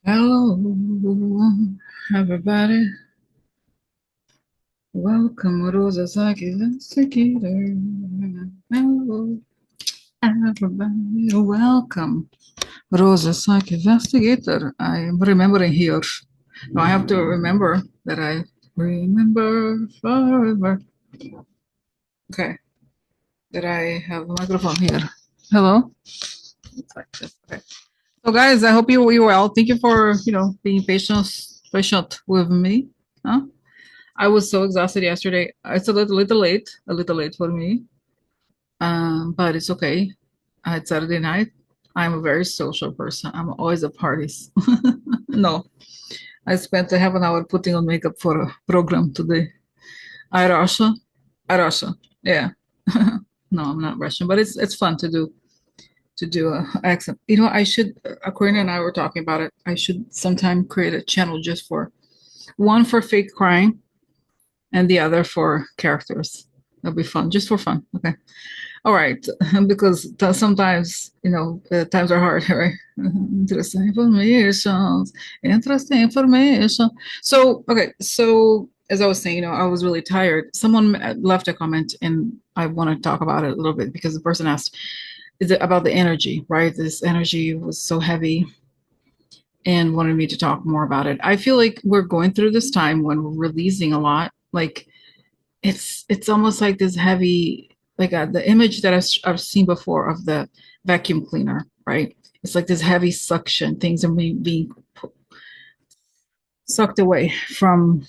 Hello, everybody. Welcome, Rosa Saki Investigator. Hello, everybody. Welcome, Rosa Saki Investigator. I am remembering here. Now I have to remember that I remember forever. Okay, that I have a microphone here. Hello. It's like this. Okay. So, guys, I hope you well. Thank you for being patient with me. Huh? I was so exhausted yesterday. It's a little late for me, but it's okay. It's Saturday night. I'm a very social person. I'm always at parties. No, I spent a half an hour putting on makeup for a program today. I Russia, I Russia. Yeah. No, I'm not Russian, but it's fun to do a accent. I should. Corinne and I were talking about it. I should sometime create a channel just for one for fake crying and the other for characters. That'll be fun, just for fun. Okay. All right. Because sometimes, times are hard, right? Interesting information. Interesting information. So, okay. So, as I was saying, I was really tired. Someone left a comment, and I want to talk about it a little bit because the person asked, is it about the energy, right? This energy was so heavy and wanted me to talk more about it. I feel like we're going through this time when we're releasing a lot. Like, it's almost like this heavy, like the image that I've seen before of the vacuum cleaner, right? It's like this heavy suction. Things are being sucked away from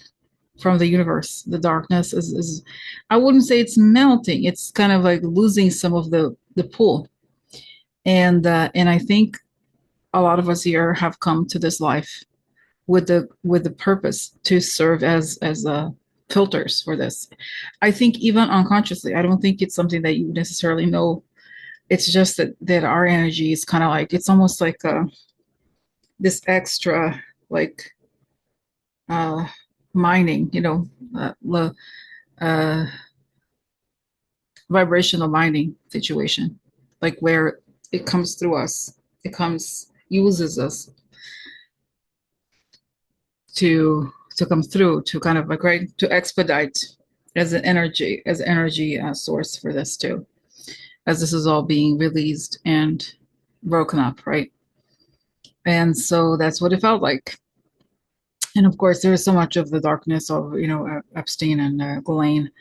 the universe. The darkness is I wouldn't say it's melting. It's kind of like losing some of the pull. And I think a lot of us here have come to this life with the purpose to serve as filters for this. I think even unconsciously, I don't think it's something that you necessarily know. It's just that our energy is kind of like it's almost like this extra like uh, mining, uh, vibrational mining situation, like where it comes through us, it comes uses us to come through to kind of like right to expedite as energy source for this too, as this is all being released and broken up, right? And so that's what it felt like. And of course, there's so much of the darkness of Epstein and Ghislaine.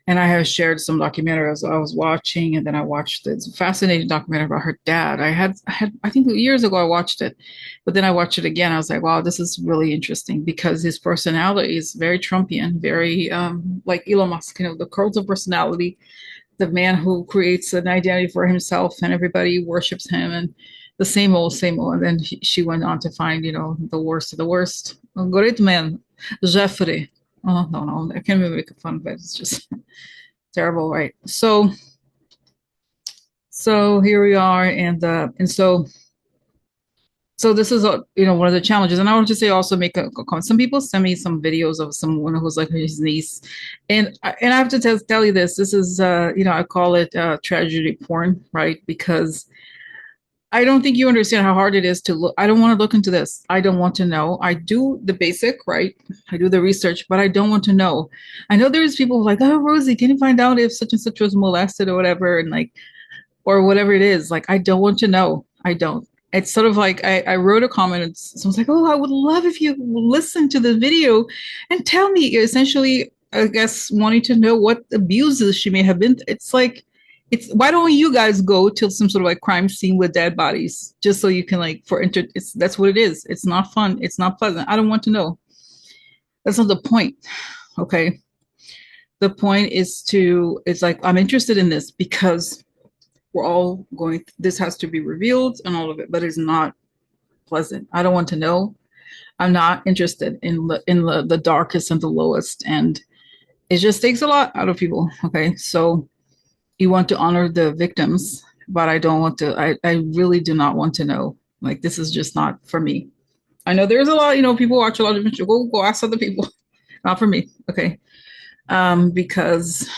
And I have shared some documentaries I was watching, and then I watched this fascinating documentary about her dad. I think years ago I watched it, but then I watched it again. I was like, wow, this is really interesting because his personality is very Trumpian, very like Elon Musk, the cult of personality, the man who creates an identity for himself and everybody worships him and the same old, same old. And then she went on to find, the worst of the worst. A great man, Jeffrey. Oh, no, no, I can't even make fun of it. It's just terrible, right? So here we are, and so this is one of the challenges. And I want to say also make a comment. Some people send me some videos of someone who's like his niece, and I have to tell you this. This is I call it tragedy porn, right? Because I don't think you understand how hard it is to look. I don't want to look into this. I don't want to know. I do the basic, right? I do the research, but I don't want to know. I know there's people like, oh, Rosie, can you find out if such and such was molested or whatever? And like, or whatever it is. Like, I don't want to know. I don't. It's sort of like I wrote a comment and someone's like, oh, I would love if you listen to the video and tell me, essentially, I guess, wanting to know what abuses she may have been. It's like, why don't you guys go to some sort of like crime scene with dead bodies just so you can like that's what it is. It's not fun. It's not pleasant. I don't want to know. That's not the point. Okay. The point is it's like, I'm interested in this because we're all going, this has to be revealed and all of it, but it's not pleasant. I don't want to know. I'm not interested in the darkest and the lowest. And it just takes a lot out of people. Okay. So you want to honor the victims, but I don't want to, I really do not want to know. Like, this is just not for me. I know there's a lot, people watch a lot of different, go ask other people. Not for me. Okay. Because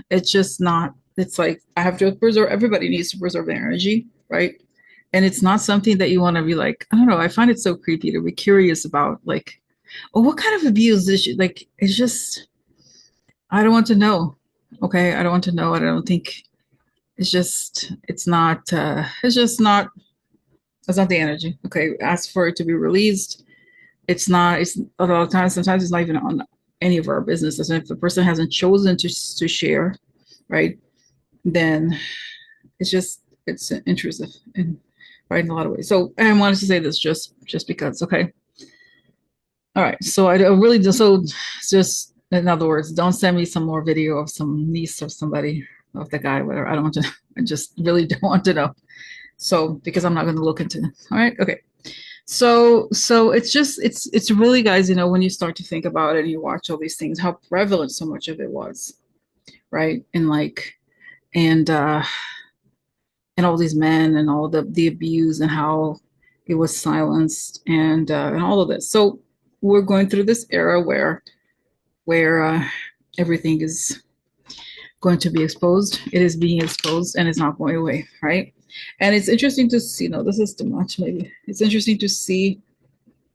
it's just not, it's like I have to preserve, everybody needs to preserve their energy, right? And it's not something that you want to be like, I don't know, I find it so creepy to be curious about, like, oh, what kind of abuse is she? Like, it's just, I don't want to know. Okay, I don't want to know. I don't think it's just not, it's not the energy. Okay, ask for it to be released. It's not, it's a lot of times, sometimes it's not even on any of our businesses. And if the person hasn't chosen to share, right, then it's intrusive and right in a lot of ways. So I wanted to say this just because, okay. All right. So I really just, so just in other words, don't send me some more video of some niece or somebody of the guy, whatever. I don't want to, I just really don't want to know. So because I'm not going to look into it. All right. Okay. So it's just it's really, guys, when you start to think about it and you watch all these things, how prevalent so much of it was, right? And like and all these men and all the abuse and how it was silenced and all of this. So we're going through this era where everything is going to be exposed. It is being exposed and it's not going away, right? And it's interesting to see. No, this is too much. Maybe it's interesting to see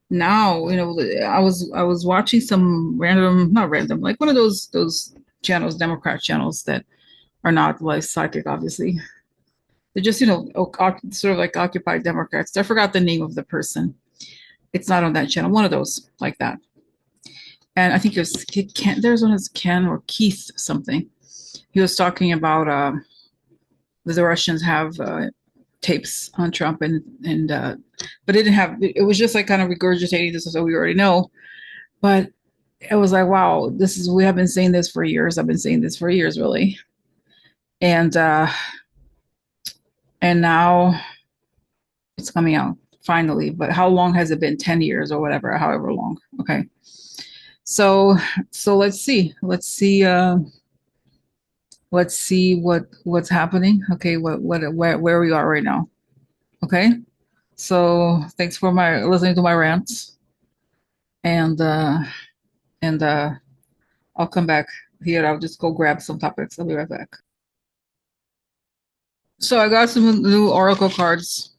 now. I was watching some random, not random, like one of those channels, Democrat channels that are not like psychic, obviously. They're just, sort of like occupied Democrats. I forgot the name of the person. It's not on that channel. One of those like that. And I think it was Ken. There's one as Ken or Keith something. He was talking about the Russians have tapes on Trump and but it didn't have. It was just like kind of regurgitating this, so we already know. But it was like, wow, we have been saying this for years. I've been saying this for years, really. And and now it's coming out finally. But how long has it been? 10 years or whatever, however long. Okay. So let's see. Let's see what's happening. Okay, where we are right now. Okay. So thanks for my listening to my rants, and I'll come back here. I'll just go grab some topics. I'll be right back. So I got some new Oracle cards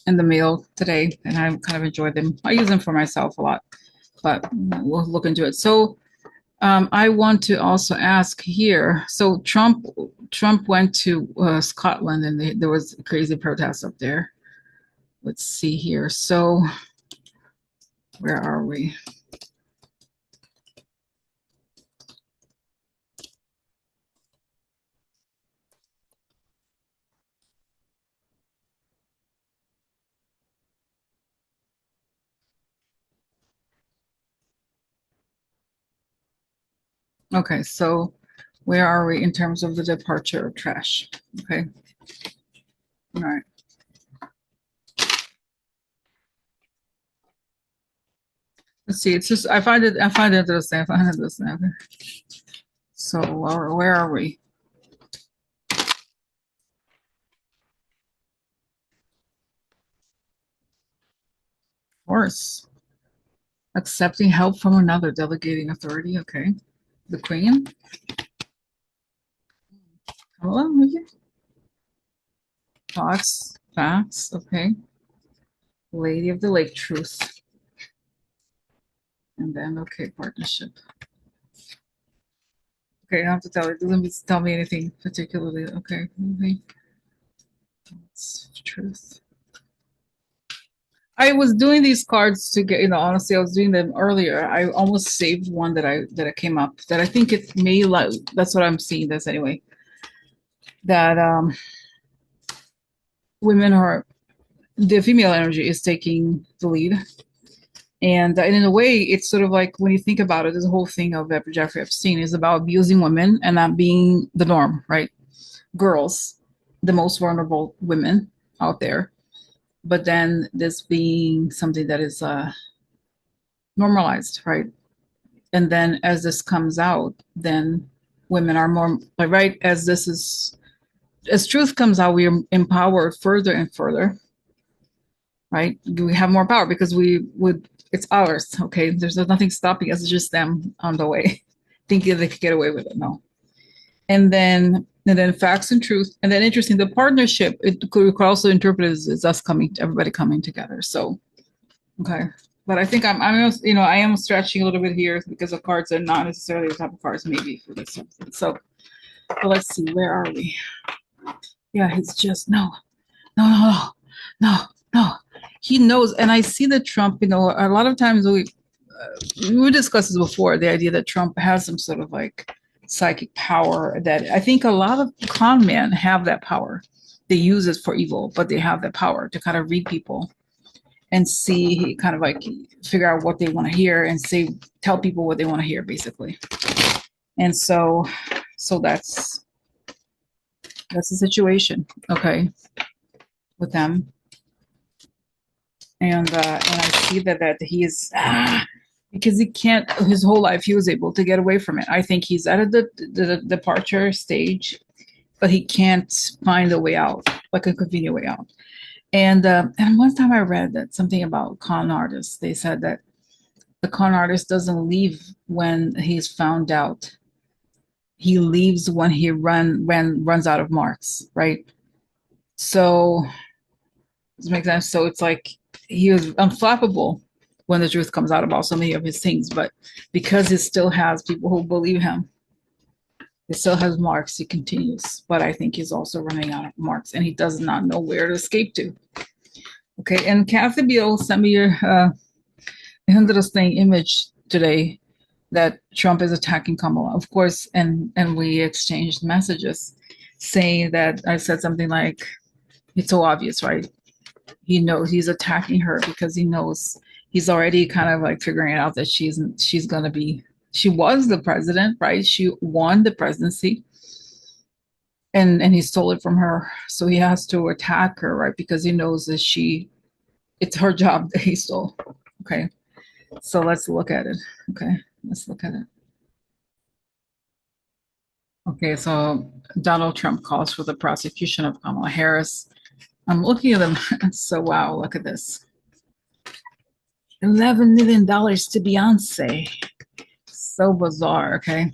in the mail today, and I kind of enjoyed them. I use them for myself a lot, but we'll look into it. So I want to also ask here. So Trump went to Scotland, and there was a crazy protest up there. Let's see here. So where are we? Okay, so where are we in terms of the departure of trash? Okay, all right. Let's see. It's just I find it interesting. I find it interesting. Okay. So where are we? Horse. Accepting help from another, delegating authority. Okay. The Queen. Kamala, maybe? Thoughts, facts. Okay. Lady of the Lake, truth. And then, okay, partnership. Okay, I don't have to tell you. It doesn't tell me anything particularly. Okay, movie. It's truth. I was doing these cards to get, honestly, I was doing them earlier. I almost saved one that came up that I think it may like, that's what I'm seeing this anyway. That women are, the female energy is taking the lead. And in a way, it's sort of like when you think about it, this whole thing of Jeffrey Epstein is about abusing women and that being the norm, right? Girls, the most vulnerable women out there. But then this being something that is normalized, right? And then as this comes out, then women are more, right? As truth comes out, we are empowered further and further, right? We have more power because it's ours. Okay, there's nothing stopping us. It's just them on the way, thinking they could get away with it. No. And then And then facts and truth. And then interesting, the partnership, we could also interpret as us coming, everybody coming together. So, okay. But I think I am stretching a little bit here because the cards are not necessarily the type of cards maybe for this something. So, but let's see, where are we? Yeah, it's just no, no, no, no, no. He knows, and I see that Trump. A lot of times we discussed this before. The idea that Trump has some sort of like psychic power. That I think a lot of con men have that power. They use it for evil, but they have the power to kind of read people and see, kind of like figure out what they want to hear and tell people what they want to hear, basically. And so that's the situation, okay, with them. And I see that he is because he can't. His whole life he was able to get away from it. I think he's at the departure stage, but he can't find a way out, like a convenient way out. And one time I read that something about con artists. They said that the con artist doesn't leave when he's found out. He leaves when he runs out of marks, right? So does it make sense? So it's like he was unflappable when the truth comes out about so many of his things, but because he still has people who believe him, he still has marks, he continues. But I think he's also running out of marks and he does not know where to escape to. Okay, and Kathy Beal sent me your interesting image today that Trump is attacking Kamala, of course, and we exchanged messages saying that I said something like, it's so obvious, right? He knows he's attacking her because he knows he's already kind of like figuring out that she was the president, right? She won the presidency and he stole it from her. So he has to attack her, right? Because he knows that it's her job that he stole. Okay. So let's look at it. Okay. Let's look at it. Okay. So Donald Trump calls for the prosecution of Kamala Harris. I'm looking at them. So, wow, look at this. $11 million to Beyonce. So bizarre. Okay.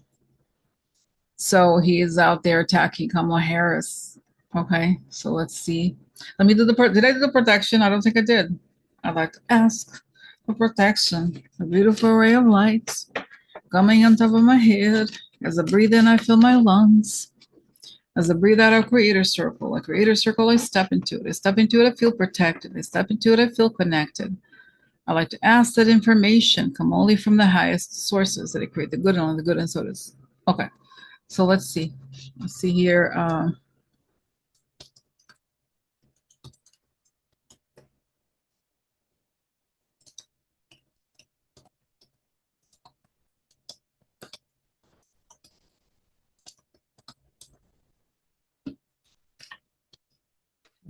So he is out there attacking Kamala Harris. Okay. So let's see. Let me do did I do the protection? I don't think I did. I'd like to ask for protection. A beautiful ray of light coming on top of my head. As I breathe in, I fill my lungs. As I breathe out, I create a circle. I create a circle, I step into it. I step into it, I feel protected. I step into it, I feel connected. I like to ask that information come only from the highest sources, that I create the good and only the good, and so it is. Okay, so let's see. Let's see here.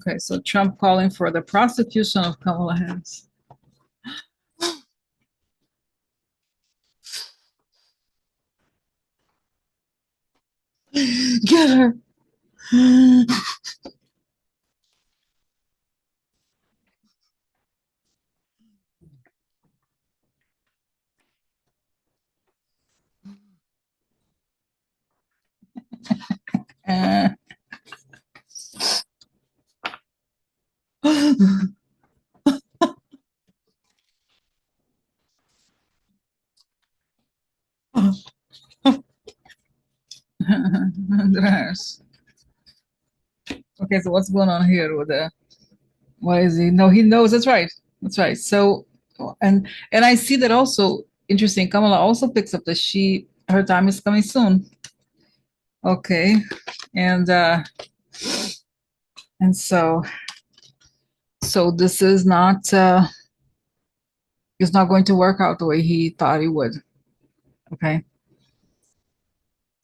Okay, so Trump calling for the prosecution of Kamala Harris. Get her. Okay, so what's going on here with the? Why is he? No, he knows. That's right. That's right. So, and I see that also. Interesting. Kamala also picks up that her time is coming soon. Okay, and so this is not going to work out the way he thought it would. Okay.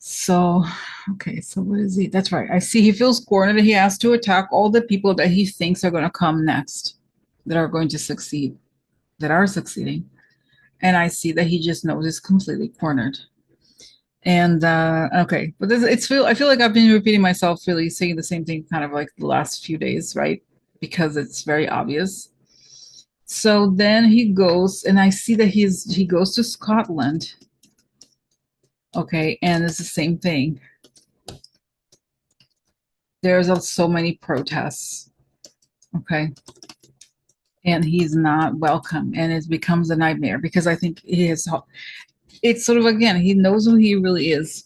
So, okay. So what is he? That's right. I see he feels cornered. He has to attack all the people that he thinks are going to come next, that are going to succeed, that are succeeding. And I see that he just knows he's completely cornered. And okay, but I feel like I've been repeating myself, really saying the same thing kind of like the last few days, right? Because it's very obvious. So then he goes, and I see that he goes to Scotland. Okay, and it's the same thing. There's so many protests, okay, and he's not welcome, and it becomes a nightmare because I think he is. It's sort of again, he knows who he really is,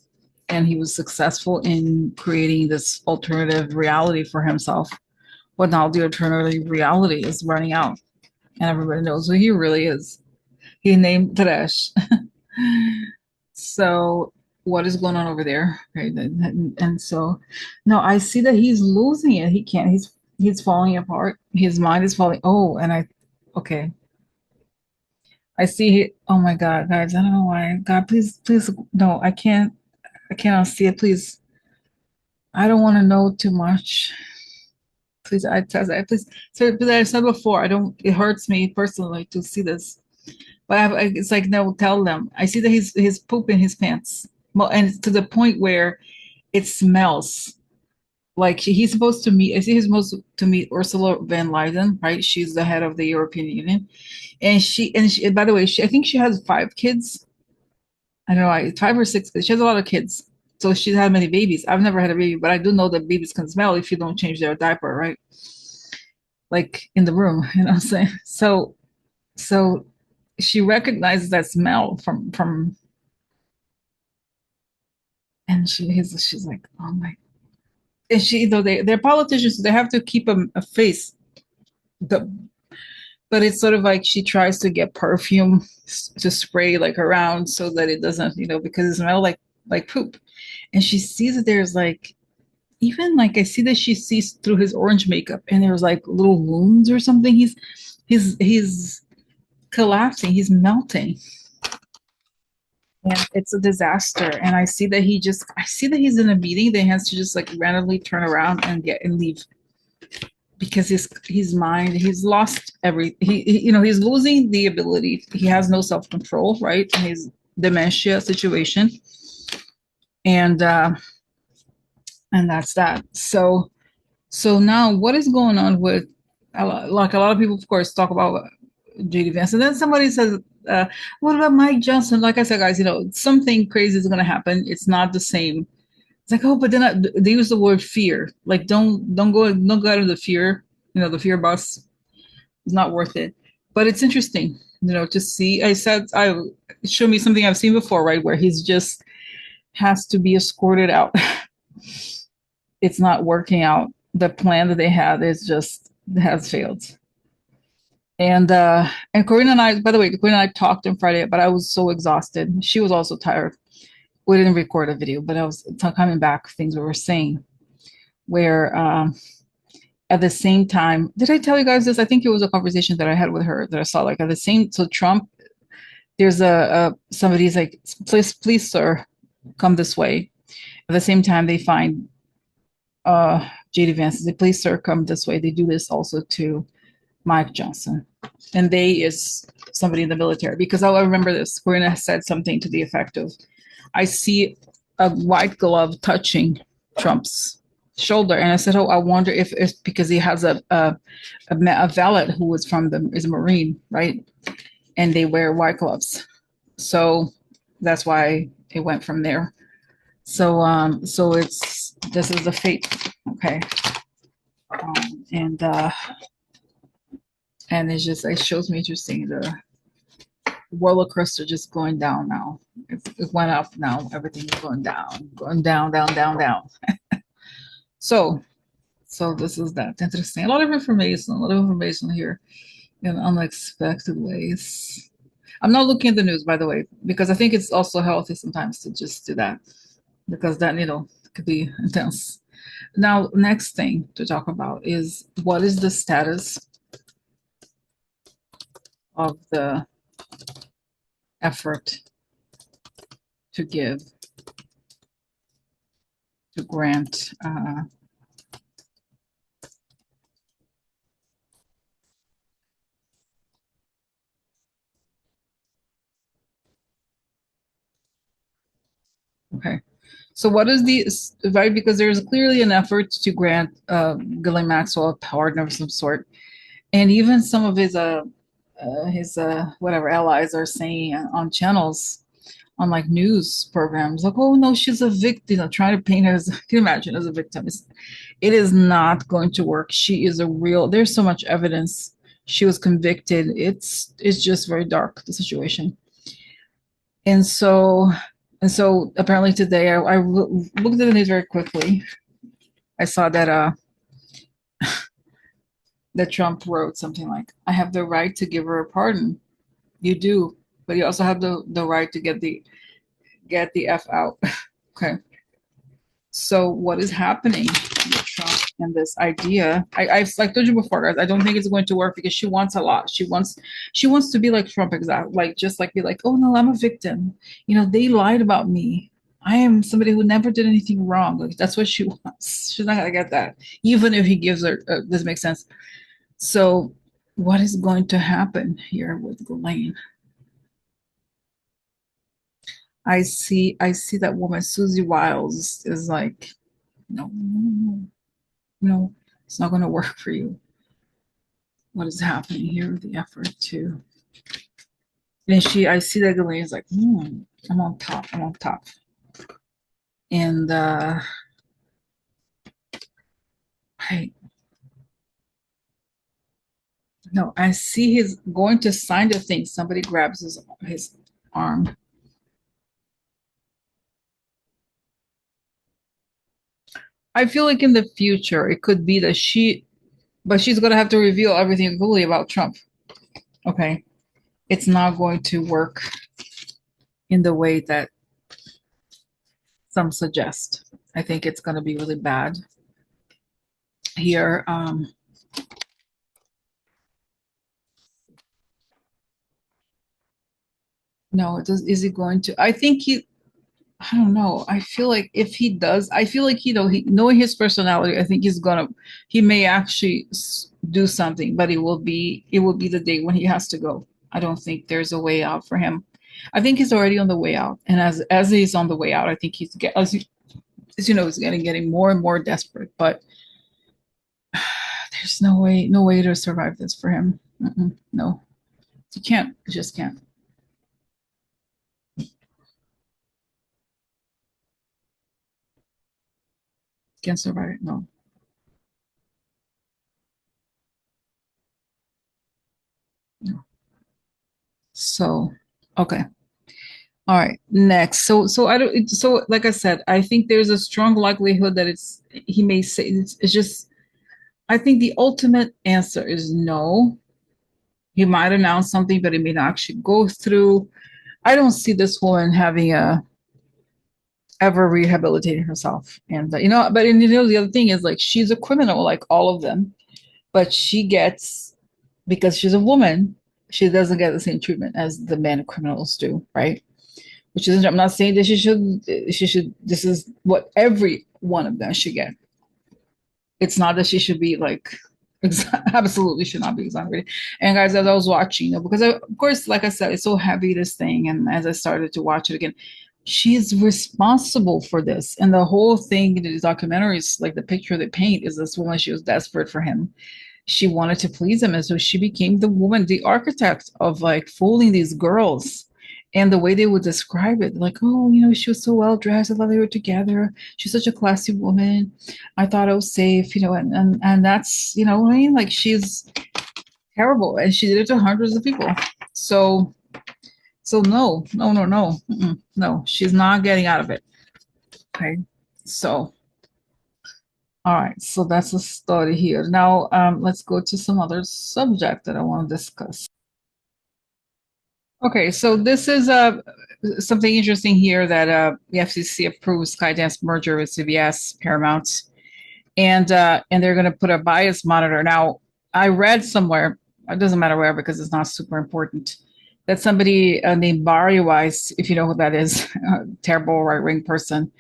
and he was successful in creating this alternative reality for himself. But now the alternative reality is running out, and everybody knows who he really is. He named Trash. So what is going on over there? Okay, and so no, I see that he's losing it. He can't. He's falling apart. His mind is falling. Oh, and okay. I see it. Oh my God, guys, I don't know why. God, please, please, no, I can't. I cannot see it. Please, I don't want to know too much. Please, please. So, but I said before, I don't. It hurts me personally to see this. But it's like no, tell them. I see that he's poop in his pants. Well, and to the point where it smells like he's supposed to meet. I see he's supposed to meet Ursula von Leyen, right? She's the head of the European Union, and she. By the way, I think she has 5 kids. I don't know, 5 or 6 kids. She has a lot of kids. So she's had many babies. I've never had a baby, but I do know that babies can smell if you don't change their diaper, right? Like in the room, you know what I'm saying? So she recognizes that smell from and she's like, oh my, and she though they're politicians, so they have to keep a face. But but it's sort of like she tries to get perfume to spray like around so that it doesn't, because it smells like poop. And she sees that there's like even like I see that she sees through his orange makeup and there's like little wounds or something. He's collapsing, he's melting. And it's a disaster. And I see that he's in a meeting that he has to just like randomly turn around and get and leave because his mind, he's lost he's losing the ability. He has no self-control, right? In his dementia situation. And and that's that. So now what is going on with like a lot of people of course talk about JD Vance, and then somebody says, what about Mike Johnson? Like I said, guys, something crazy is going to happen. It's not the same. It's like, oh, but then they use the word fear. Like, don't go out of the fear. The fear bus is not worth it. But it's interesting, to see. I show me something I've seen before, right? Where he's just has to be escorted out. It's not working out. The plan that they had is just has failed. And Corinne and I, by the way, Corinne and I talked on Friday, but I was so exhausted. She was also tired. We didn't record a video, but I was coming back things we were saying. Where at the same time, did I tell you guys this? I think it was a conversation that I had with her that I saw. Like at the same, so Trump, there's somebody's like, please, sir, come this way. At the same time, they find JD Vance. They please, sir, come this way. They do this also to Mike Johnson, and they is somebody in the military, because I remember this. Corinna said something to the effect of, I see a white glove touching Trump's shoulder, and I said, oh, I wonder if it's because he has a valet who was is a Marine, right? And they wear white gloves, so that's why it went from there. So this is the fate, okay, and it shows me interesting the roller coaster just going down now. It went up, now everything is going down, down. So this is that interesting. A lot of information here in unexpected ways. I'm not looking at the news, by the way, because I think it's also healthy sometimes to just do that, because that could be intense. Now, next thing to talk about is what is the status of the effort to grant okay. So what is right? Because there's clearly an effort to grant Ghislaine Maxwell a pardon of some sort, and even some of his whatever allies are saying on channels, on like news programs, like, oh no, she's a victim, trying to paint her as, can you imagine, as a victim. It is not going to work. She is a real, there's so much evidence. She was convicted. It's just very dark, the situation. And so apparently today I looked at the news very quickly. I saw that Trump wrote something like, I have the right to give her a pardon. You do, but you also have the right to get the F out. Okay. So what is happening with Trump and this idea? I've like told you before, guys. I don't think it's going to work because she wants a lot. She wants to be like Trump, exactly. Like just like be like, oh no, I'm a victim. They lied about me. I am somebody who never did anything wrong. Like that's what she wants. She's not gonna get that, even if he gives her. This makes sense. So, what is going to happen here with Ghislaine? I see that woman, Susie Wiles, is like, no, no, no, no, it's not going to work for you. What is happening here with the effort to? And I see that Ghislaine is like, I'm on top, I'm on top. And I no, I see he's going to sign the thing. Somebody grabs his arm. I feel like in the future it could be that but she's gonna have to reveal everything fully about Trump. Okay, it's not going to work in the way that some suggest. I think it's going to be really bad here. No, it does. Is he going to? I think he. I don't know. I feel like if he does, I feel like knowing his personality, I think he may actually do something, but it will be the day when he has to go. I don't think there's a way out for him. I think he's already on the way out, and as he's on the way out, I think he's getting more and more desperate. But there's no way to survive this for him. No, you can't. You just can't. Can't survive it. No. No. So, okay. All right. Next. So I don't. So like I said, I think there's a strong likelihood that he may say it's just. I think the ultimate answer is no. He might announce something, but it may not actually go through. I don't see this woman having a ever rehabilitating herself, and but the other thing is like she's a criminal, like all of them, but she gets because she's a woman, she doesn't get the same treatment as the men criminals do, right? Which is, I'm not saying that she should, this is what every one of them should get. It's not that she should be like, absolutely should not be exonerated. And guys, as I was watching, because of course, like I said, it's so heavy, this thing. And as I started to watch it again, she's responsible for this. And the whole thing in the documentaries, like the picture they paint is this woman, she was desperate for him. She wanted to please him. And so she became the woman, the architect of like fooling these girls. And the way they would describe it, like, oh, she was so well dressed. I thought they were together. She's such a classy woman. I thought I was safe, and that's, what I mean? Like she's terrible. And she did it to hundreds of people. So, no, no, no, no, no, she's not getting out of it. Okay. So, all right, so that's the story here. Now, let's go to some other subject that I want to discuss. Okay, so this is something interesting here that the FCC approves Skydance merger with CBS, Paramount, and they're going to put a bias monitor. Now, I read somewhere, it doesn't matter where because it's not super important, that somebody named Barry Weiss, if you know who that is, a terrible right-wing person,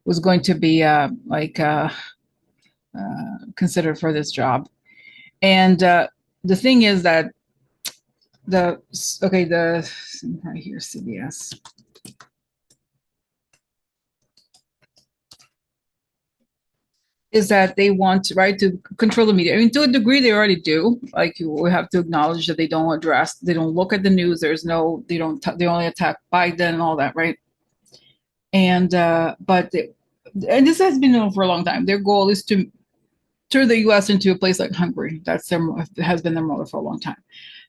was going to be considered for this job. And the thing is that the right here, CBS. Is that they want right to control the media. I mean, to a degree, they already do. Like we have to acknowledge that they don't look at the news. They only attack Biden and all that, right? And and this has been known for a long time. Their goal is to turn the U.S. into a place like Hungary. That's their has been their model for a long time.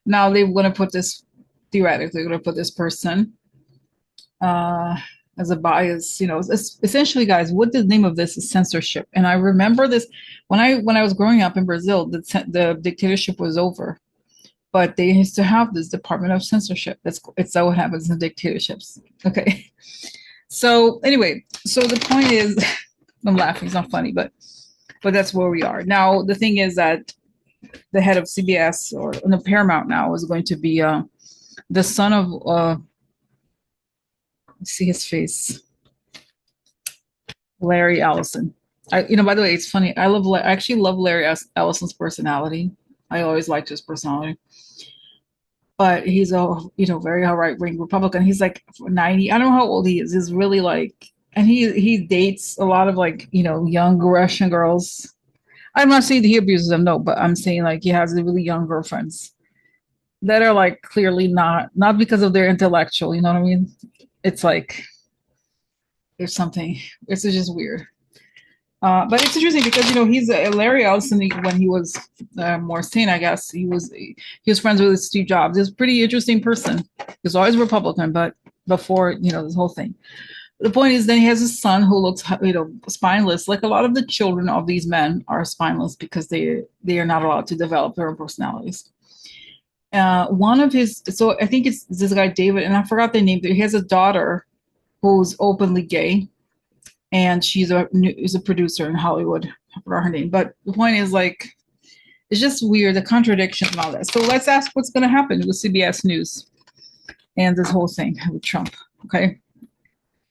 Now they want to put this theoretically, they're going to put this person as a bias. Essentially, guys, what the name of this is censorship. And I remember this when I was growing up in Brazil. The dictatorship was over, but they used to have this Department of Censorship. It's what happens in dictatorships. Okay. So anyway, so the point is, I'm laughing. It's not funny, but that's where we are now. The thing is that the head of CBS or the Paramount now is going to be the son of see his face, Larry Ellison. By the way, it's funny. I actually love Larry Ellison's personality. I always liked his personality, but he's a very right wing Republican. He's like 90. I don't know how old he is. He's really like, and he dates a lot of young Russian girls. I'm not saying that he abuses them, no, but I'm saying like he has really young girlfriends that are like clearly not because of their intellectual. You know what I mean? It's like there's something. It's just weird. But it's interesting because he's Larry Ellison. When he was more sane, I guess he was friends with Steve Jobs. He's a pretty interesting person. He was always Republican, but before this whole thing. The point is, then he has a son who looks spineless. Like a lot of the children of these men are spineless because they are not allowed to develop their own personalities. One of his, so I think it's this guy David, and I forgot the name. He has a daughter who's openly gay, and she's a producer in Hollywood. I forgot her name, but the point is like it's just weird, the contradiction and all that. So let's ask what's going to happen with CBS News and this whole thing with Trump, okay?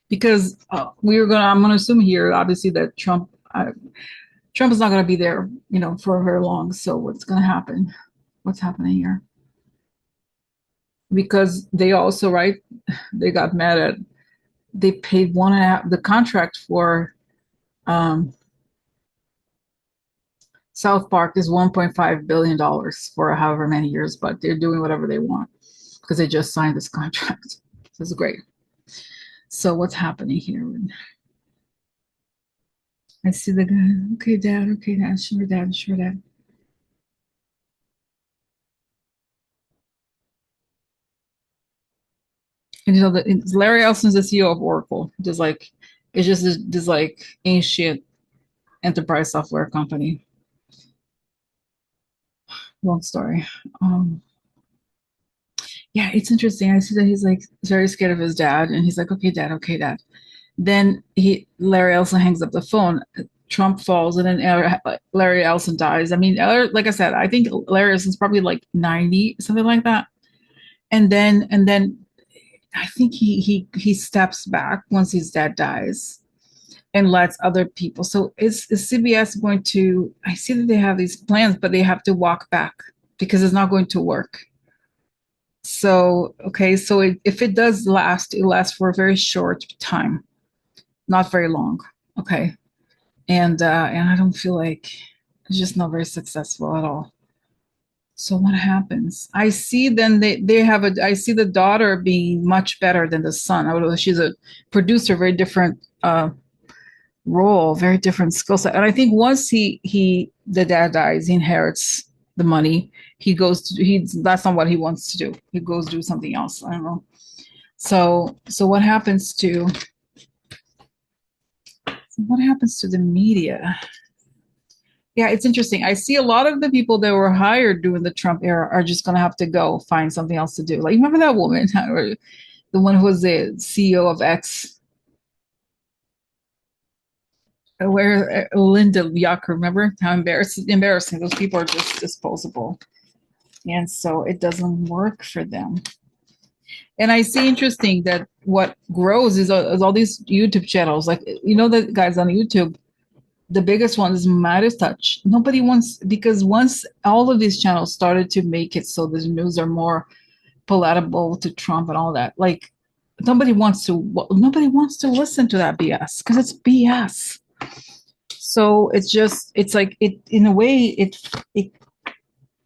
Because I'm going to assume here, obviously, that Trump is not going to be there, for very long. So what's going to happen? What's happening here? Because they also, right? They got mad at. They paid the contract for South Park is $1.5 billion for however many years, but they're doing whatever they want because they just signed this contract. So it's great. So what's happening here? I see the guy. Okay, Dad. Okay, Dad. Sure, Dad. Sure, Dad. And Larry Ellison's the CEO of Oracle. It's just this like ancient enterprise software company. Long story. Yeah, it's interesting. I see that he's like very scared of his dad, and he's like, "Okay, Dad. Okay, Dad." Then Larry Ellison hangs up the phone. Trump falls, and then Larry Ellison dies. I mean, like I said, I think Larry Ellison's probably like 90, something like that. And then I think he steps back once his dad dies and lets other people. So is CBS going to? I see that they have these plans, but they have to walk back because it's not going to work. So okay, so if it does last, it lasts for a very short time, not very long. Okay, and I don't feel like it's just not very successful at all. So what happens? I see then they have I see the daughter being much better than the son. Although she's a producer, very different role, very different skill set. And I think once the dad dies, he inherits the money. That's not what he wants to do. He goes do something else. I don't know. So what happens to the media? Yeah, it's interesting. I see a lot of the people that were hired during the Trump era are just going to have to go find something else to do. Like, remember that woman, or the one who was the CEO of X, where Linda Yuck, remember how embarrassing. Those people are just disposable. And so it doesn't work for them. And I see interesting that what grows is all these YouTube channels. Like, the guys on YouTube, the biggest one is Midas Touch. Nobody wants, because once all of these channels started to make it so the news are more palatable to Trump and all that, like nobody wants to listen to that BS because it's BS. So it's like it in a way it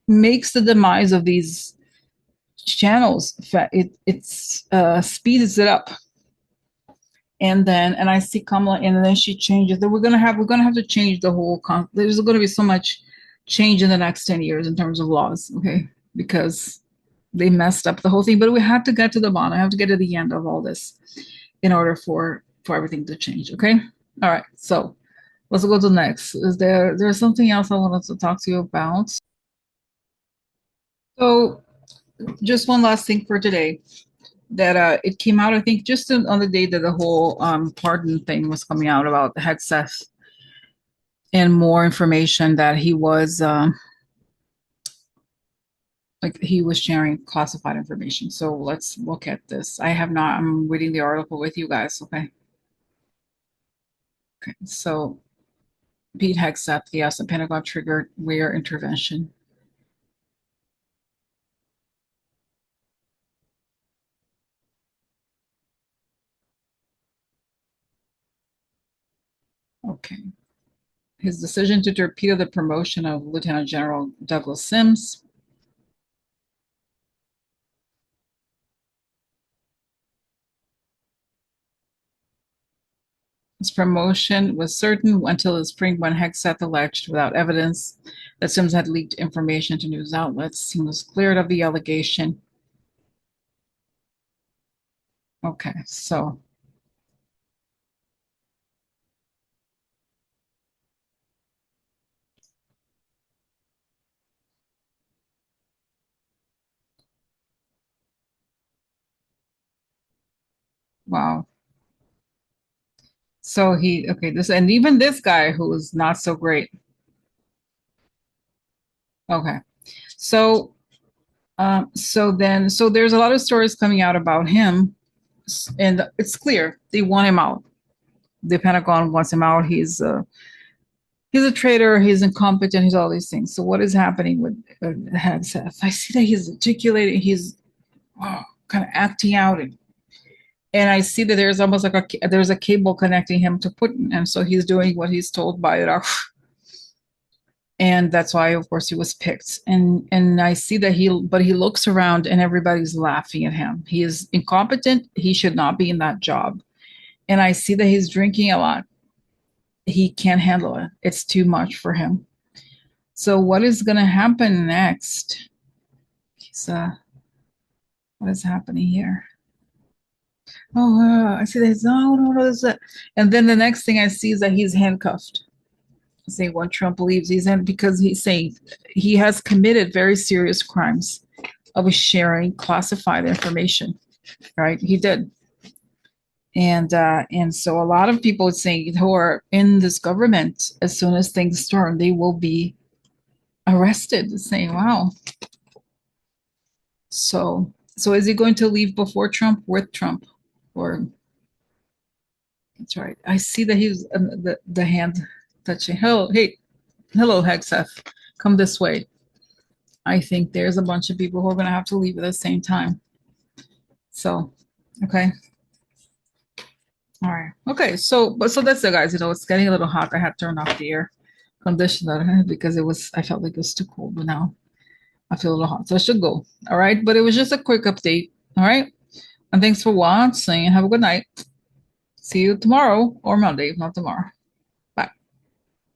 makes the demise of these channels. It speeds it up. and I see Kamala, and then she changes. Then we're gonna have to change the whole. There's gonna be so much change in the next 10 years in terms of laws, okay? Because they messed up the whole thing. But we have to get to the bottom. I have to get to the end of all this in order for everything to change. Okay. All right. So let's go to the next. There's something else I wanted to talk to you about? So just one last thing for today. That it came out, I think, just on the day that the whole pardon thing was coming out about Hegseth, and more information that he was like he was sharing classified information. So let's look at this. I'm reading the article with you guys. Okay. Okay. So Pete Hegseth, yes, the Pentagon triggered rare intervention. Okay. His decision to torpedo the promotion of Lieutenant General Douglas Sims. His promotion was certain until the spring when Hegseth alleged, without evidence, that Sims had leaked information to news outlets. He was cleared of the allegation. Okay, so wow. So this, and even this guy who is not so great. Okay. So so there's a lot of stories coming out about him, and it's clear they want him out. The Pentagon wants him out. He's a traitor. He's incompetent. He's all these things. So what is happening with Hegseth? I see that he's articulating. He's kind of acting out, and I see that there's almost like there's a cable connecting him to Putin, and so he's doing what he's told by it. And that's why, of course, he was picked. And I see that he looks around and everybody's laughing at him. He is incompetent. He should not be in that job. And I see that he's drinking a lot. He can't handle it. It's too much for him. So what is going to happen next? What is happening here? Oh, I see that he's no, this that. And then the next thing I see is that he's handcuffed. Saying when Trump leaves, he's in because he's saying he has committed very serious crimes of sharing classified information. Right, he did, and so a lot of people saying who are in this government, as soon as things turn, they will be arrested. Saying, "Wow." So is he going to leave before Trump, with Trump, or? That's right. I see that he's the hand touching. Hello, hey, hello, Hegseth. Come this way. I think there's a bunch of people who are going to have to leave at the same time. So, okay. All right. Okay. So that's it, guys. It's getting a little hot. I had to turn off the air conditioner because I felt like it was too cold, but now I feel a little hot. So I should go. All right. But it was just a quick update. All right. And thanks for watching and have a good night. See you tomorrow or Monday, if not tomorrow.